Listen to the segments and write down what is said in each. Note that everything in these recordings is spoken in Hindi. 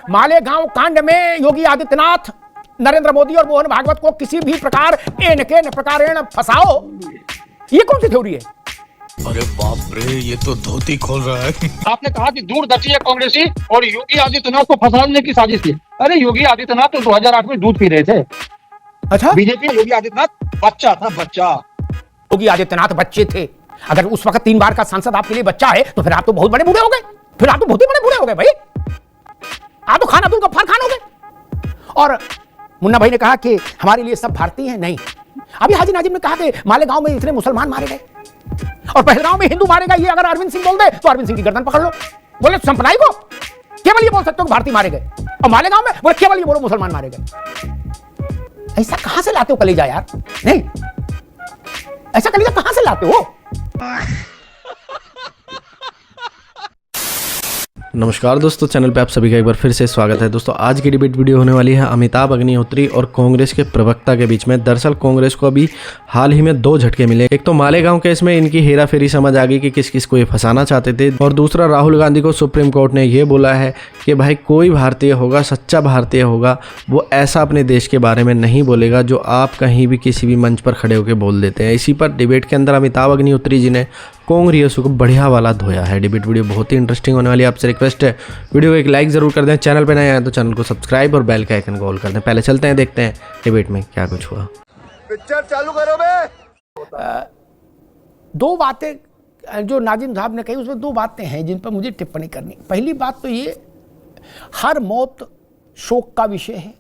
मालेगांव कांड में योगी आदित्यनाथ नरेंद्र मोदी और मोहन भागवत को किसी भी प्रकार न प्रकारेण फंसाओ, ये कौन सी थ्योरी है? अरे बाप रे, ये तो धोती खोल रहा है। आपने कहा कि दूरदर्शी है कांग्रेसी और योगी आदित्यनाथ को फंसाने की साजिश थी। अरे योगी आदित्यनाथ तो 2008 में दूध पी रहे थे। अच्छा, बीजेपी योगी आदित्यनाथ बच्चा था, बच्चा। योगी आदित्यनाथ बच्चे थे। अगर उस वक्त 3 बार का सांसद आपके लिए बच्चा है तो फिर आप तो बहुत बड़े बूढ़े हो गए। फिर आप तो बहुत ही बड़े बूढ़े हो गए भाई। आप तो खान अब्दुल गफ्फार खान हो गए। और मुन्ना भाई ने कहा कि हमारे लिए सब भारतीय हैं। नहीं, अभी हाजी नाजिम ने कहा कि मालेगांव में इतने मुसलमान मारे गए और पहलगांव में हिंदू मारे गए। ये अगर अरविंद सिंह बोल दे तो अरविंद सिंह की गर्दन पकड़ लो। बोले संप्रदाय को केवल ये बोल सकते हो कि भारतीय मारे गए, और मालेगांव में बोले केवल ये बोलो मुसलमान मारे गए। ऐसा कहां से लाते हो कलेजा यार? नहीं, ऐसा कलेजा कहां से लाते हो? नमस्कार दोस्तों, चैनल पे आप सभी का एक बार फिर से स्वागत है। दोस्तों आज की डिबेट वीडियो होने वाली है अमिताभ अग्निहोत्री और कांग्रेस के प्रवक्ता के बीच में। दरअसल कांग्रेस को अभी हाल ही में 2 झटके मिले। एक तो मालेगांव केस में इनकी हेरा फेरी समझ आ गई कि किस किस को ये फंसाना चाहते थे, और दूसरा राहुल गांधी को सुप्रीम कोर्ट ने ये बोला है कि भाई कोई भारतीय होगा, सच्चा भारतीय होगा, वो ऐसा अपने देश के बारे में नहीं बोलेगा जो आप कहीं भी किसी भी मंच पर खड़े होकर बोल देते हैं। इसी पर डिबेट के अंदर अमिताभ अग्निहोत्री जी ने कांग्रेस को बढ़िया वाला धोया है। डिबेट वीडियो बहुत ही इंटरेस्टिंग होने वाली है। आपसे रिक्वेस्ट है वीडियो को एक लाइक जरूर कर दें, चैनल पे नए आए तो चैनल को सब्सक्राइब और बेल के आइकन को ऑल कर दें। पहले चलते हैं, देखते हैं डिबेट में क्या कुछ हुआ। पिक्चर चालू करो बे। 2 बातें जो नाजिम साहब ने कही उसमें 2 बातें हैं जिन पर मुझे टिप्पणी करनी। पहली बात तो ये, हर मौत शोक का विषय है।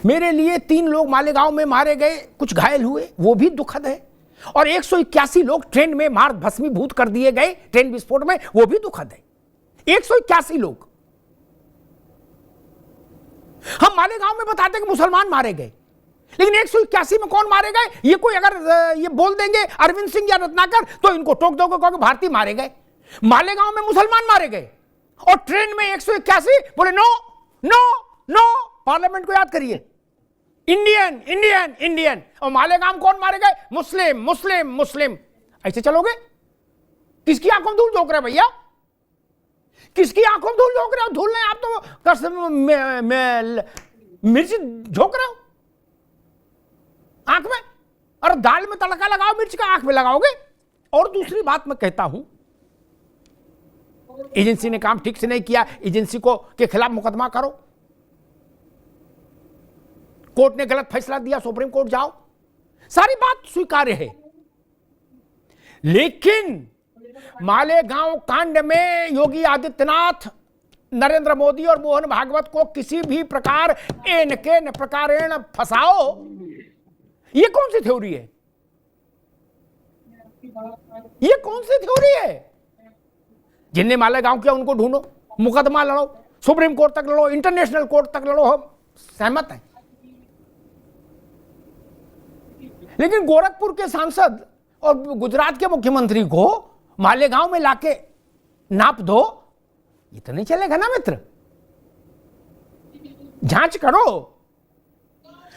मेरे लिए 3 लोग मालेगांव में मारे गए, कुछ घायल हुए, वो भी दुखद है। और 181 लोग ट्रेन में मार भस्मीभूत कर दिए गए ट्रेन विस्फोट में, वो भी दुखद है। 181 लोग। हम मालेगांव में बताते कि मुसलमान मारे गए, लेकिन 181 में कौन मारे गए ये कोई अगर ये बोल देंगे अरविंद सिंह या रत्नाकर तो इनको टोक दोगे, कहोगे भारतीय मारे गए। मालेगांव में मुसलमान मारे गए और ट्रेन में 181 बोले नो नो नो। पार्लियामेंट को याद करिए, इंडियन इंडियन इंडियन। और मालेगांव कौन मारे गए? मुस्लिम मुस्लिम मुस्लिम। ऐसे चलोगे? किसकी आंखों में धूल झोंक रहे हो भैया? किसकी आंखों में धूल झोंक रहे हो? धूल नहीं, आप तो मिर्च झोंक रहे हो आंख में। और दाल में तड़का लगाओ, मिर्च का आंख में लगाओगे। और दूसरी बात मैं कहता हूं, एजेंसी ने काम ठीक से नहीं किया, एजेंसी को के खिलाफ मुकदमा करो। कोर्ट ने गलत फैसला दिया, सुप्रीम कोर्ट जाओ, सारी बात स्वीकार्य है। लेकिन मालेगांव कांड में योगी आदित्यनाथ नरेंद्र मोदी और मोहन भागवत को किसी भी प्रकार न प्रकारेण फंसाओ, ये कौन सी थ्योरी है? ये कौन सी थ्योरी है? जिनने मालेगांव किया उनको ढूंढो, मुकदमा लड़ो, सुप्रीम कोर्ट तक लड़ो, इंटरनेशनल कोर्ट तक लड़ो, हम सहमत हैं। लेकिन गोरखपुर के सांसद और गुजरात के मुख्यमंत्री को मालेगांव में लाके नाप दो, ये तो नहीं चलेगा ना मित्र। जांच करो।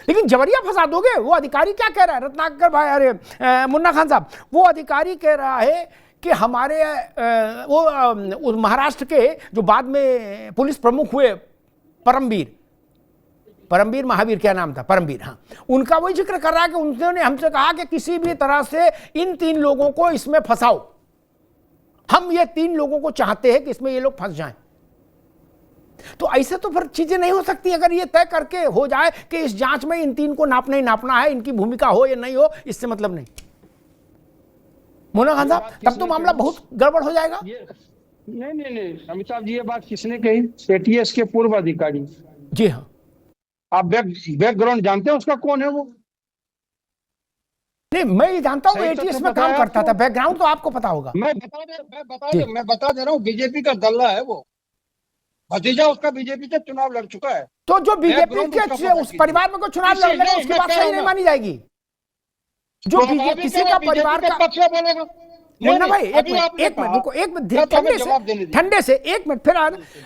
लेकिन जबरिया फंसा दोगे। वो अधिकारी क्या कह रहा है, रत्नाकर भाई, अरे मुन्ना खान साहब, वो अधिकारी कह रहा है कि हमारे वो महाराष्ट्र के जो बाद में पुलिस प्रमुख हुए, परमवीर महावीर, क्या नाम था, परमवीर, हाँ, उनका वही जिक्र कर रहा है कि उन्होंने हमसे कहा कि किसी भी तरह से इन 3 लोगों को इसमें फंसाओ। हम ये 3 लोगों को चाहते हैं कि इसमें ये लोग फंस जाएं। तो ऐसे तो फिर चीजें नहीं हो सकती। अगर ये तय करके हो जाए कि इस जांच में इन 3 को नापना ही नापना है, इनकी भूमिका हो या नहीं हो, इससे मतलब नहीं। मोना खान साहब, तब तो मामला बहुत गड़बड़ हो जाएगा। नहीं, अमिताभ जी, ये बात किसने कही? एटीएस के पूर्व अधिकारी। जी हाँ। आप बैकग्राउंड जानते हैं उसका, कौन है वो? नहीं, मैं ये जानता हूँ एटीएस में काम करता था। बैकग्राउंड तो आपको पता होगा। मैं बता दे रहा हूँ, बीजेपी का दल्ला है वो। भतीजा उसका बीजेपी से चुनाव लड़ चुका है। तो जो बीजेपी के उस परिवार में कोई चुनाव लड़ेगा उसकी बात सही नहीं मानी जाएगी। जो बीजेपी किसी का परिवार का पक्ष बोलेगा। मुन्ना भाई, एक मिनट ठंडे से 1 मिनट फिर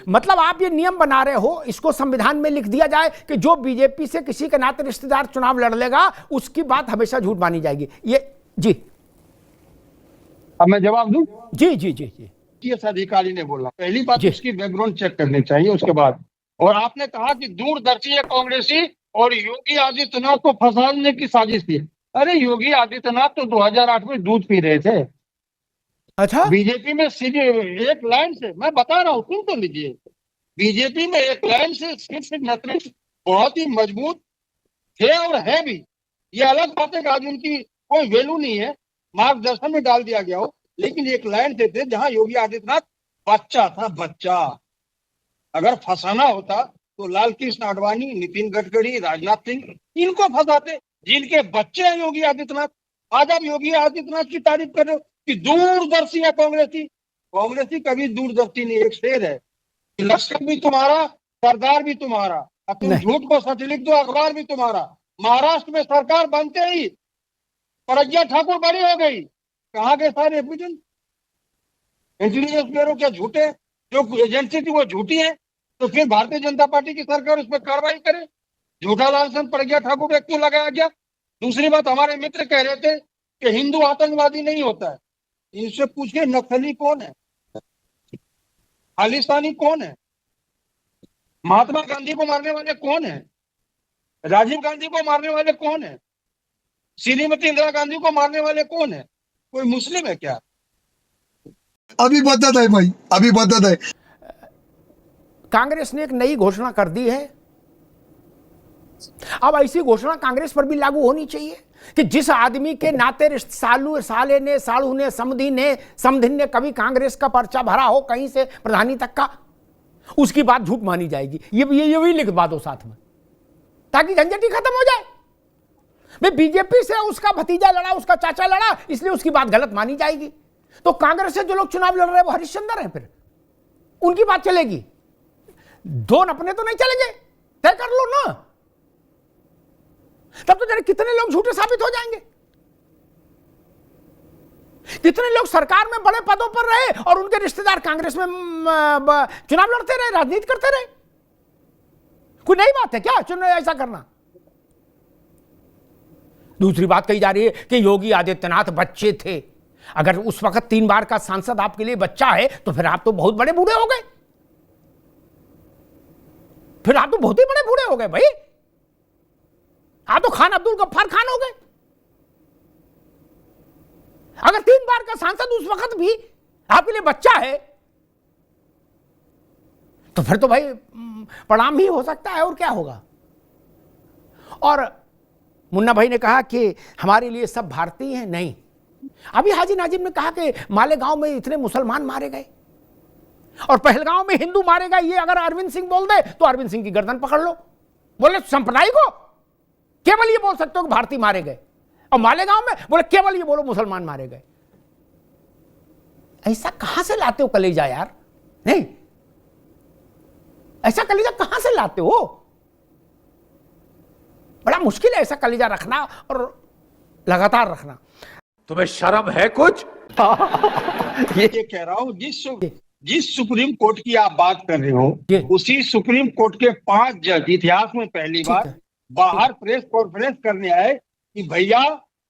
मतलब आप ये नियम बना रहे हो, इसको संविधान में लिख दिया जाए कि जो बीजेपी से किसी के नाते रिश्तेदार चुनाव लड़ लेगा उसकी बात हमेशा झूठ मानी जाएगी। ये जी, अब मैं जवाब दूं? जी जी जी जी। IAS अधिकारी ने बोला। पहली बात जी। उसकी बैकग्राउंड चेक करनी चाहिए उसके बाद। और आपने कहा कि दूरदर्शी है कांग्रेसी और योगी आदित्यनाथ को फंसाने की साजिश थी। अरे योगी आदित्यनाथ तो 2008 में दूध पी रहे थे। अच्छा, बीजेपी में सीधे एक लाइन से मैं बता रहा हूँ, सुन तो लीजिए। बीजेपी में एक लाइन से शीर्ष नेतृत्व बहुत ही मजबूत थे और है भी। ये अलग बात है कि आज उनकी कोई वैल्यू नहीं है, मार्गदर्शन में डाल दिया गया हो, लेकिन एक लाइन से थे जहां योगी आदित्यनाथ बच्चा था, बच्चा। अगर फंसाना होता तो लाल कृष्ण आडवाणी, नितिन गडकरी, राजनाथ सिंह इनको फंसाते, जिनके बच्चे हैं योगी आदित्यनाथ। आज आप योगी आदित्यनाथ की तारीफ कर रहे हो कि दूरदर्शी है कांग्रेसी। कांग्रेसी कभी दूरदर्शी नहीं, एक शेर है कि लश्कर भी तुम्हारा, सरदार भी तुम्हारा, और तुम नहीं। झूठ को सच लिख दो, अखबार भी तुम्हारा। महाराष्ट्र में सरकार बनते ही प्रज्ञा ठाकुर बड़ी हो गई, कहाँ गए सारे एविडेंस? इंटेलिजेंस ब्यूरो क्या झूठे, जो एजेंसी थी वो झूठी है, तो फिर भारतीय जनता पार्टी की सरकार उस पर कार्रवाई करे। झूठा लाइसेंस प्रज्ञा ठाकुर पे क्यों लगाया गया? दूसरी बात, हमारे मित्र कह रहे थे कि हिंदू आतंकवादी नहीं होता है। इनसे पूछिए नक्सली कौन है, खालिस्तानी कौन है, महात्मा गांधी को मारने वाले कौन है, राजीव गांधी को मारने वाले कौन है, श्रीमती इंदिरा गांधी को मारने वाले कौन है? कोई मुस्लिम है क्या? अभी बदत है भाई, अभी बदत है। कांग्रेस ने एक नई घोषणा कर दी है। अब ऐसी घोषणा कांग्रेस पर भी लागू होनी चाहिए कि जिस आदमी के नाते साले ने, साड़ू ने, समधिन ने कभी कांग्रेस का पर्चा भरा हो कहीं से प्रधानी तक का, उसकी बात झूठ मानी जाएगी। ये भी लिखवा दो साथ में, ताकि झंझट ही खत्म हो जाए। भाई बीजेपी से उसका भतीजा लड़ा, उसका चाचा लड़ा, इसलिए उसकी बात गलत मानी जाएगी। तो कांग्रेस से जो लोग चुनाव लड़ रहे हैं वो हरिश्चंद्र हैं, फिर उनकी बात चलेगी। दो अपने तो नहीं चलेंगे, तय कर लो ना। तब तो जरा कितने लोग झूठे साबित हो जाएंगे, कितने लोग सरकार में बड़े पदों पर रहे और उनके रिश्तेदार कांग्रेस में चुनाव लड़ते रहे, राजनीति करते रहे। कोई नई बात है क्या चुनाव ऐसा करना? दूसरी बात कही जा रही है कि योगी आदित्यनाथ बच्चे थे। अगर उस वक्त 3 बार का सांसद आपके लिए बच्चा है तो फिर आप तो बहुत बड़े बूढ़े हो गए, फिर आप तो बहुत ही बड़े बूढ़े हो गए भाई। आप तो खान अब्दुल गफ्फार खान हो गए। अगर 3 बार का सांसद उस वक्त भी आपके लिए बच्चा है तो फिर तो भाई प्रणाम ही हो सकता है, और क्या होगा। और मुन्ना भाई ने कहा कि हमारे लिए सब भारतीय हैं। नहीं, अभी हाजी नाजिम ने कहा कि मालेगांव में इतने मुसलमान मारे गए और पहलगांव में हिंदू मारे गए। ये अगर अरविंद सिंह बोल दे तो अरविंद सिंह की गर्दन पकड़ लो। बोले संप्रदाय को केवल ये बोल सकते हो कि भारतीय मारे गए, और मालेगांव में बोले केवल ये बोलो मुसलमान मारे गए। ऐसा कहां से लाते हो कलेजा यार? नहीं, ऐसा कलेजा कहां से लाते हो? बड़ा मुश्किल है ऐसा कलेजा रखना और लगातार रखना। तुम्हें शर्म है कुछ? ये कह रहा हूं, जिस सुप्रीम कोर्ट की आप बात कर रहे ये। हो, उसी सुप्रीम कोर्ट के 5 जज इतिहास में पहली बार है। बाहर प्रेस कॉन्फ्रेंस करने आए कि भैया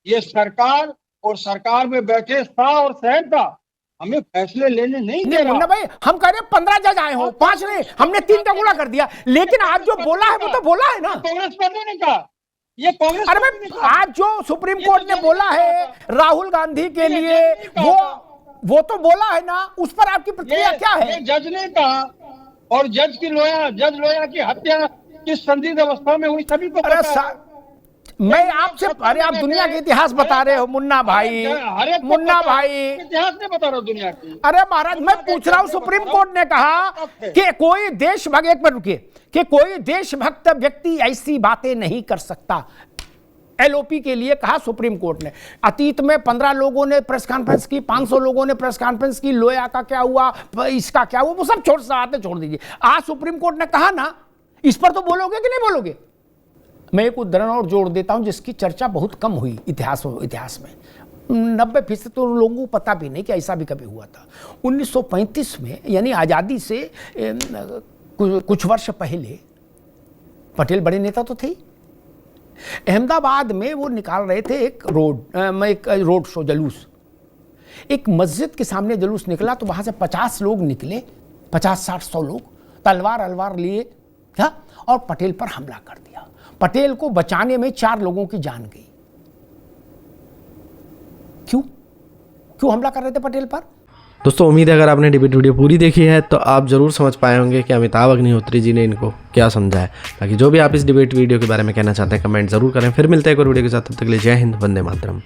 ये सरकार और सरकार में बैठे शाह और साहब हमें फैसले लेने नहीं दे नहीं मुन्ना रहा। भाई, हम कह रहे हैं 15 जज आए हो, 5 नहीं, हमने 3 का गुणा कर दिया। लेकिन आज जो बोला है वो तो बोला है ना। कांग्रेस पार्टी ने कहा, ये कांग्रेस अरे पार्टी ने भाई, कहा। आज जो सुप्रीम कोर्ट ने बोला है राहुल गांधी के लिए, वो तो बोला है ना, उस पर आपकी प्रतिक्रिया क्या है? ये जज ने कहा, और जज लोया की हत्या किस संदिग्ध अवस्था में हुई सभी को अरे पता है। मैं आपसे, अरे आप दुनिया के इतिहास बता रहे हो मुन्ना भाई, मुन्ना भाई। इतिहास नहीं बता रहा हूं दुनिया की। अरे महाराज, मैं पूछ रहा हूं, सुप्रीम कोर्ट ने कहा कि कोई देशभक्त, एक मिनट रुकिए, कि कोई देशभक्त व्यक्ति ऐसी बातें नहीं कर सकता। एलओपी के लिए कहा सुप्रीम कोर्ट ने। अतीत में 15 लोगों ने प्रेस कॉन्फ्रेंस की, 500 लोगों ने प्रेस कॉन्फ्रेंस की। लोया का क्या हुआ, इसका क्या हुआ, वो सब छोड़ दीजिए। आज सुप्रीम कोर्ट ने कहा ना, इस पर तो बोलोगे कि नहीं बोलोगे? मैं एक उदाहरण और जोड़ देता हूं जिसकी चर्चा बहुत कम हुई इतिहास में। 90% तो लोगों को पता भी नहीं कि ऐसा भी कभी हुआ था। 1935 में, यानी आज़ादी से कुछ वर्ष पहले, पटेल बड़े नेता तो थे, अहमदाबाद में वो निकाल रहे थे एक रोड शो, जुलूस। एक मस्जिद के सामने जुलूस निकला तो वहां से 50 लोग निकले, 50-60-100 लोग तलवार अलवार लिए क्या, और पटेल पर हमला कर दिया। पटेल को बचाने में 4 लोगों की जान गई। क्यों हमला कर रहे थे पटेल पर? दोस्तों उम्मीद है अगर आपने डिबेट वीडियो पूरी देखी है तो आप जरूर समझ पाए होंगे कि अमिताभ अग्निहोत्री जी ने इनको क्या समझा है। बाकी जो भी आप इस डिबेट वीडियो के बारे में कहना चाहते हैं कमेंट जरूर करें। फिर मिलते हैं एक और वीडियो के साथ, तब तक के लिए जय हिंद, वंदे मातरम।